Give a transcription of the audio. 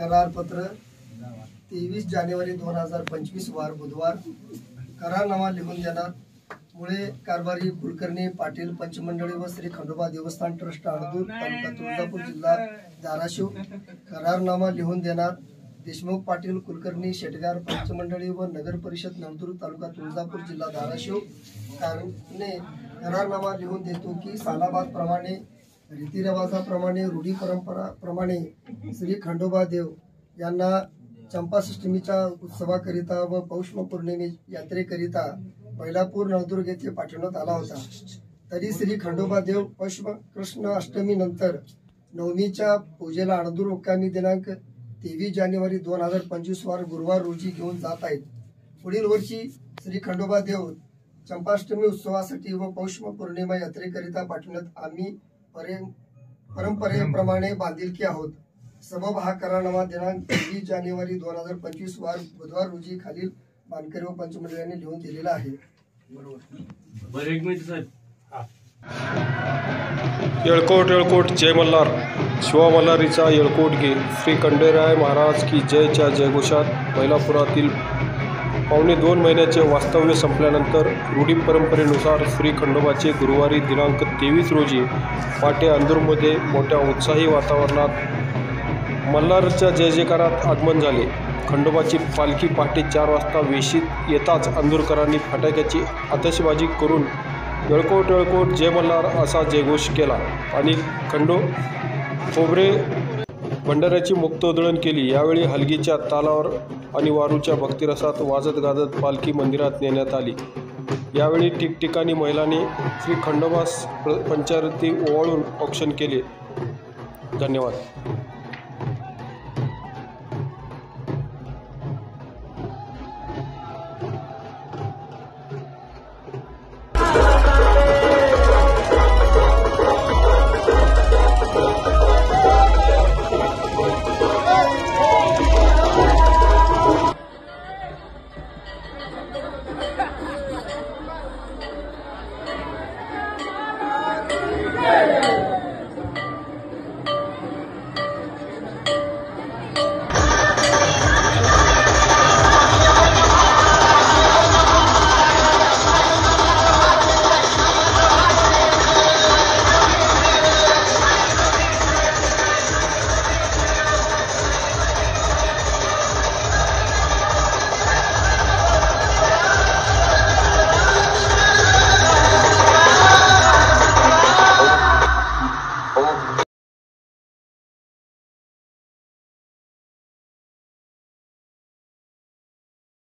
करारपत्र 23 जानेवारी 2025 वार बुधवार करारनामा लिहून देणार मुळे कारभारी कुलकर्णी पाटील पंचमंडळी व श्री खंडोबा देवस्थान ट्रस्ट आळंदूर तालुका तुळजापूर जिल्हा धाराशिव। करारनामा लिहून देणार देशमुख पाटील कुलकर्णी शेटगार पंचमंडळी व नगर परिषद नंदूर तालुका तुळजापूर जिल्हा धाराशिव। करारनामा लिहून देतो की सालाबाद प्रमाणे रीतिरिवाजाप्रमाणे रूढी परंपराप्रमाणे श्री खंडोबा देव यांना चंपाषष्ठीच्या उत्सवाकरिता व पौष पौर्णिमे यात्रेकरिता बैलापूर नळदुर्ग येथे पाठवण्यात आला होता। तरी श्री खंडोबा देव पौष कृष्ण अष्टमी नंतर नवमीच्या पूजेला आळंदूर मुक्कामी दिनांक 23 जानेवारी 2025 वार गुरुवार रोजी घेऊन जात आहेत। पुढील वर्षी श्री खंडोबा देव चंपाष्टमी उत्सवासाठी व पौष पौर्णिमा यात्रेकरिता पाठवण्यात आम्ही परंपरेप्रमाणे बांधिलकी आहोत। सबब हा करारनामा दिनांक 23 जानेवारी 2025 वार बुधवार रोजी खालील बांधकरी व पंचमंडळांनी लिहून दिलेला आहे। येळकोट जय मल्हार शिवा मल्हारीचा येळकोट गे श्री खंडेराय महाराज की जयच्या जयघोषात बैलापुरातील पावणे 2 महिन्याचे वास्तव्य संपल्यानंतर रूढी परंपरेनुसार श्री खंडोबाचे गुरुवारी दिनांक 23 रोजी पाटे अंदूरमध्ये मोठ्या उत्साही वातावरणात मल्हारच्या जय जयकारात आगमन झाले। खंडोबाची पालखी पहाटे 4 वाजता वेशीत येताच अंदूरकरांनी फटाक्याची आतषबाजी करून येळकोट जय मल्हार असा जयघोष केला आणि खोबरे भंडाऱ्याची मुक्तोधळण केली। यावेळी हलगीच्या तालावर आणि वारूच्या भक्तिरसात वाजत गाजत पालखी मंदिरात नेण्यात आली। यावेळी ठिकठिकाणी महिलांनी श्री खंडोबास पंचारती ओवाळून औक्षण केले। धन्यवाद।